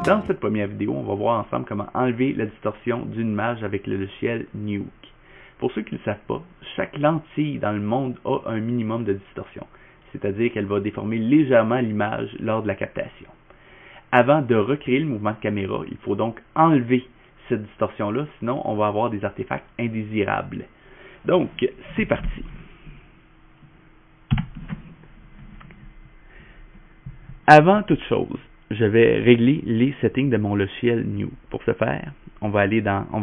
Dans cette première vidéo, on va voir ensemble comment enlever la distorsion d'une image avec le logiciel Nuke. Pour ceux qui ne le savent pas, chaque lentille dans le monde a un minimum de distorsion, c'est-à-dire qu'elle va déformer légèrement l'image lors de la captation. Avant de recréer le mouvement de caméra, il faut donc enlever cette distorsion-là, sinon on va avoir des artefacts indésirables. Donc, c'est parti. Avant toute chose, je vais régler les settings de mon logiciel Nuke. Pour ce faire, on va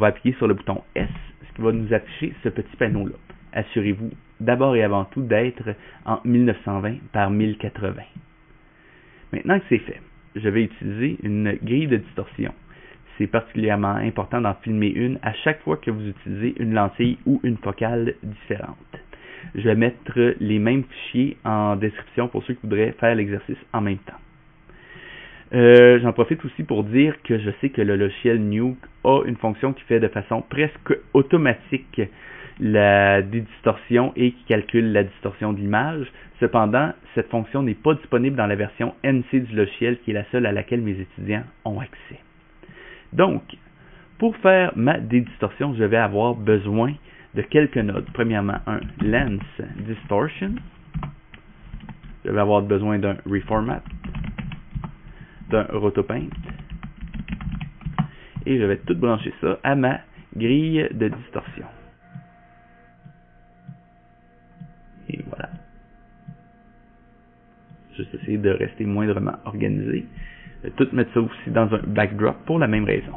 appuyer sur le bouton S, ce qui va nous afficher ce petit panneau-là. Assurez-vous d'abord et avant tout d'être en 1920 par 1080. Maintenant que c'est fait, je vais utiliser une grille de distorsion. C'est particulièrement important d'en filmer une à chaque fois que vous utilisez une lentille ou une focale différente. Je vais mettre les mêmes fichiers en description pour ceux qui voudraient faire l'exercice en même temps. J'en profite aussi pour dire que je sais que le logiciel Nuke a une fonction qui fait de façon presque automatique la dédistorsion et qui calcule la distorsion de l'image. Cependant, cette fonction n'est pas disponible dans la version NC du logiciel qui est la seule à laquelle mes étudiants ont accès. Donc, pour faire ma dédistorsion, je vais avoir besoin de quelques nodes. Premièrement, un Lens Distortion. Je vais avoir besoin d'un Reformat, d'un Rotopaint. Et je vais tout brancher ça à ma grille de distorsion. Et voilà. Juste essayer de rester moindrement organisé. Je vais tout mettre ça aussi dans un backdrop pour la même raison.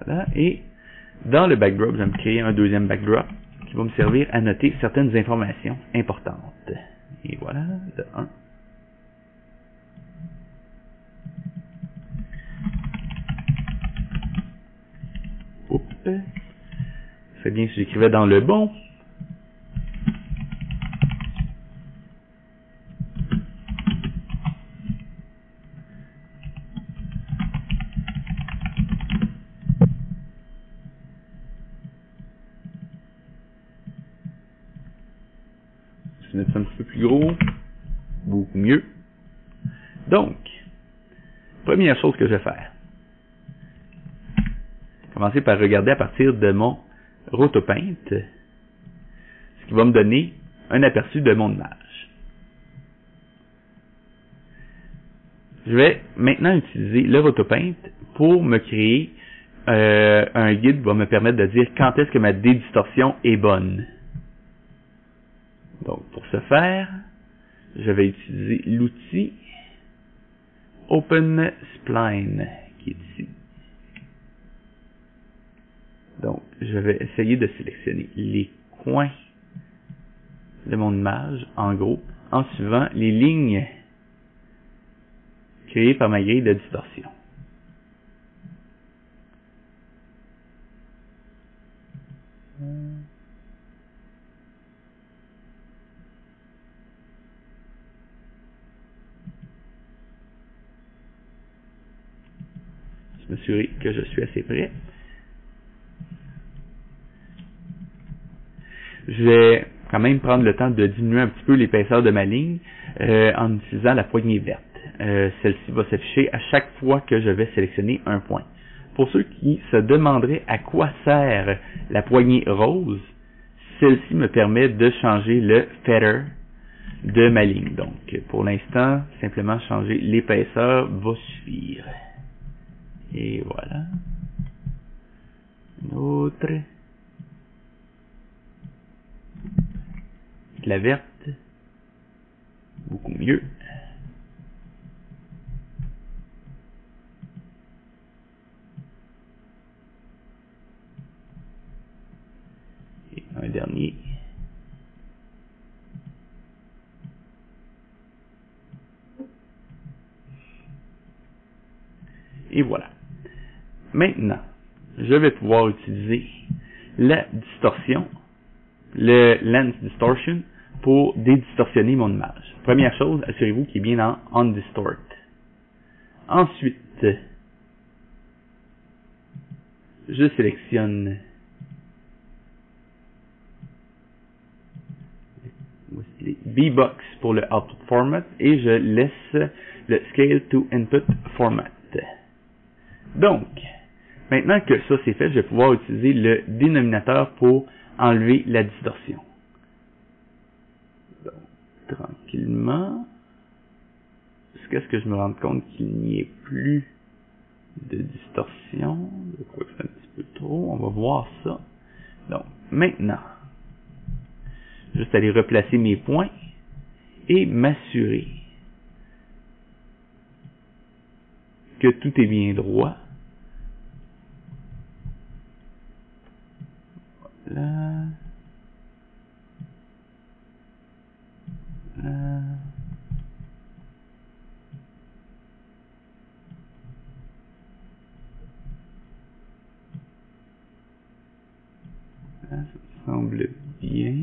Voilà. Et dans le backdrop, je vais me créer un deuxième backdrop qui va me servir à noter certaines informations importantes. Et voilà, de 1. Oups. C'est bien si j'écrivais dans le bon. Je vais mettre ça un petit peu plus gros. Beaucoup mieux. Donc, première chose que je vais faire. Commencer par regarder à partir de mon Rotopaint, ce qui va me donner un aperçu de mon image. Je vais maintenant utiliser le Rotopaint pour me créer un guide qui va me permettre de dire quand est-ce que ma dédistorsion est bonne. Donc, pour ce faire, je vais utiliser l'outil Open Spline qui est ici. Donc, je vais essayer de sélectionner les coins de mon image, en gros, en suivant les lignes créées par ma grille de distorsion. Je vais m'assurer que je suis assez près. Je vais quand même prendre le temps de diminuer un petit peu l'épaisseur de ma ligne en utilisant la poignée verte. Celle-ci va s'afficher à chaque fois que je vais sélectionner un point. Pour ceux qui se demanderaient à quoi sert la poignée rose, celle-ci me permet de changer le feather de ma ligne. Donc, pour l'instant, simplement changer l'épaisseur va suffire. Et voilà. Une autre. La verte, beaucoup mieux. Et un dernier. Et voilà. Maintenant, je vais pouvoir utiliser la distorsion, le Lens Distortion, pour dédistorsionner mon image. Première chose, assurez-vous qu'il est bien en On Distort. Ensuite, je sélectionne les B-Box pour le Output Format et je laisse le Scale to Input Format. Donc, maintenant que ça c'est fait, je vais pouvoir utiliser le dénominateur pour enlever la distorsion. Donc, tranquillement, jusqu'à ce que je me rende compte qu'il n'y ait plus de distorsion. Je crois que c'est un petit peu trop. On va voir ça. Donc, maintenant, juste aller replacer mes points et m'assurer que tout est bien droit. Voilà. Là. Ça semble bien.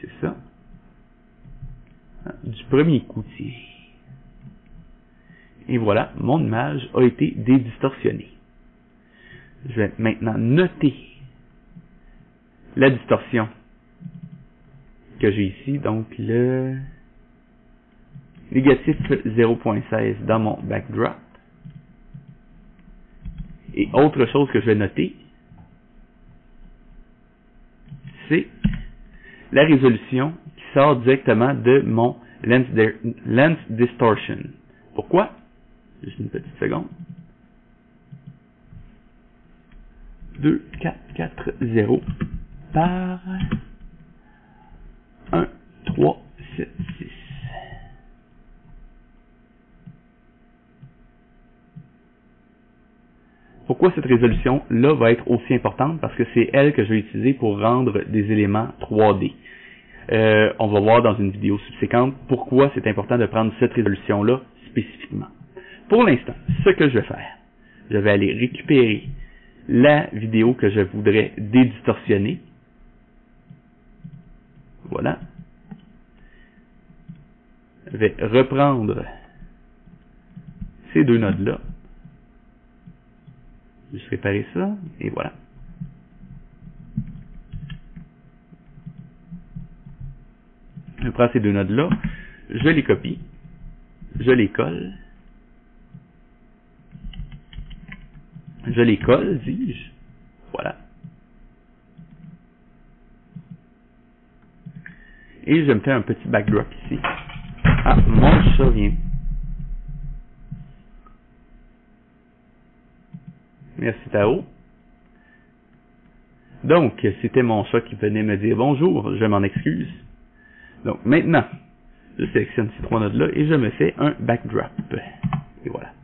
C'est ça. Du premier coup, tiens. Et voilà, mon image a été dédistorsionnée. Je vais maintenant noter la distorsion que j'ai ici, donc le négatif 0.16 dans mon backdrop. Et autre chose que je vais noter, c'est la résolution qui sort directement de mon Lens Distortion. Pourquoi? Juste une petite seconde. 2440 par 1376. Pourquoi cette résolution-là va être aussi importante? Parce que c'est elle que je vais utiliser pour rendre des éléments 3D. On va voir dans une vidéo subséquente pourquoi c'est important de prendre cette résolution-là spécifiquement. Pour l'instant, ce que je vais faire, je vais aller récupérer la vidéo que je voudrais dédistorsionner. Voilà. Je vais reprendre ces deux nodes-là. Juste réparer ça, et voilà. Je prends ces deux nodes-là, je les copie, je les colle. Je les colle, dis-je. Voilà. Et je me fais un petit backdrop ici. Ah, mon chat vient. Merci Tao. Donc, c'était mon chat qui venait me dire bonjour, je m'en excuse. Donc, maintenant, je sélectionne ces trois nodes-là et je me fais un backdrop. Et voilà.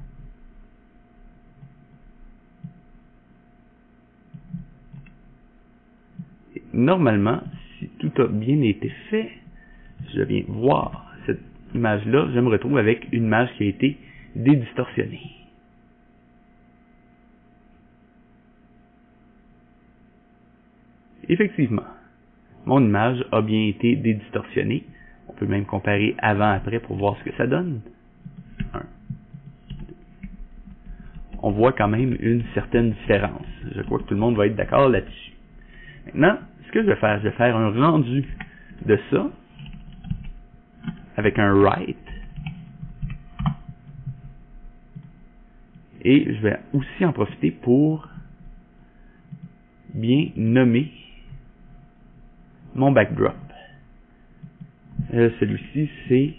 Et normalement, si tout a bien été fait, si je viens voir cette image-là, je me retrouve avec une image qui a été dédistorsionnée. Effectivement, mon image a bien été dédistorsionnée. On peut même comparer avant-après pour voir ce que ça donne. On voit quand même une certaine différence. Je crois que tout le monde va être d'accord là-dessus. Maintenant, ce que je vais faire un rendu de ça avec un write. Et je vais aussi en profiter pour bien nommer mon backdrop. Celui-ci, c'est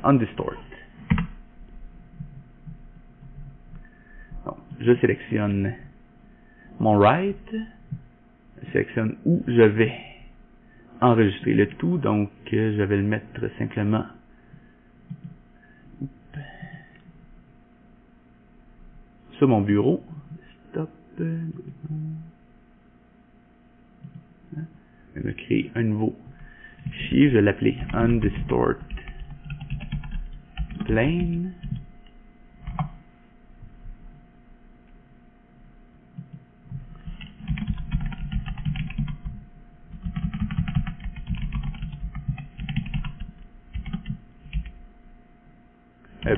Undistort. Donc, je sélectionne mon write, je sélectionne où je vais enregistrer le tout, donc je vais le mettre simplement sur mon bureau. Stop. Je vais me créer un nouveau fichier, je vais l'appeler Undistort Plane.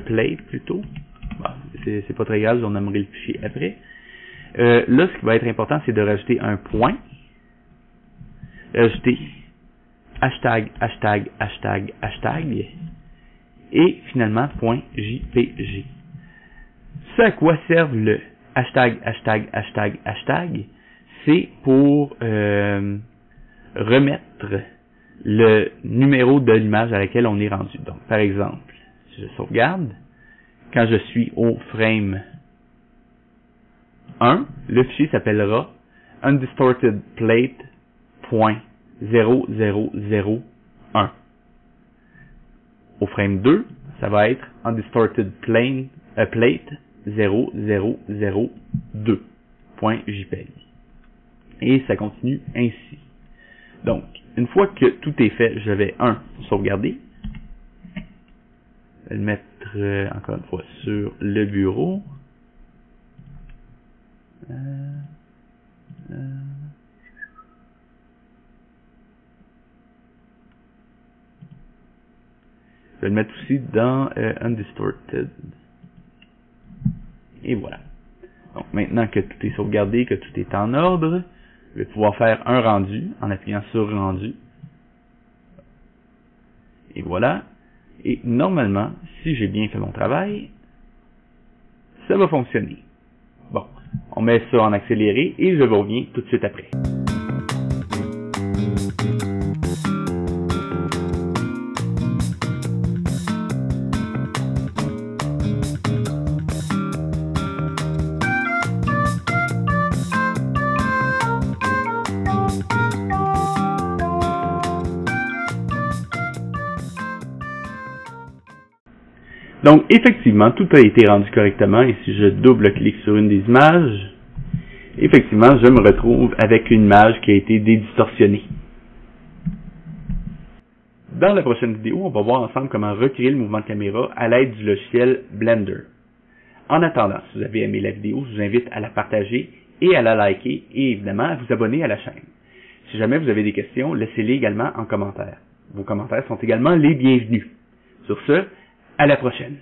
Plate plutôt. Bon, c'est pas très grave, on nommerai le fichier après. Là, ce qui va être important, c'est de rajouter un point. Rajouter hashtag, hashtag, hashtag, hashtag. Et finalement, .jpg. Ce à quoi servent le hashtag, hashtag, hashtag, hashtag, c'est pour remettre le numéro de l'image à laquelle on est rendu. Donc, par exemple, si je sauvegarde, quand je suis au frame 1, le fichier s'appellera undistortedplate.0001. Au frame 2, ça va être undistortedplate.0002.jpg. Et ça continue ainsi. Donc, une fois que tout est fait, je vais sauvegarder. Je vais le mettre encore une fois sur le bureau. Je vais le mettre aussi dans Undistorted. Et voilà. Donc maintenant que tout est sauvegardé, que tout est en ordre, je vais pouvoir faire un rendu en appuyant sur rendu. Et voilà. Et normalement, si j'ai bien fait mon travail, ça va fonctionner. Bon, on met ça en accéléré et je vous reviens tout de suite après. Donc, effectivement, tout a été rendu correctement, et si je double-clique sur une des images, effectivement, je me retrouve avec une image qui a été dédistorsionnée. Dans la prochaine vidéo, on va voir ensemble comment recréer le mouvement de caméra à l'aide du logiciel Blender. En attendant, si vous avez aimé la vidéo, je vous invite à la partager et à la liker, et évidemment à vous abonner à la chaîne. Si jamais vous avez des questions, laissez-les également en commentaire. Vos commentaires sont également les bienvenus. Sur ce, à la prochaine.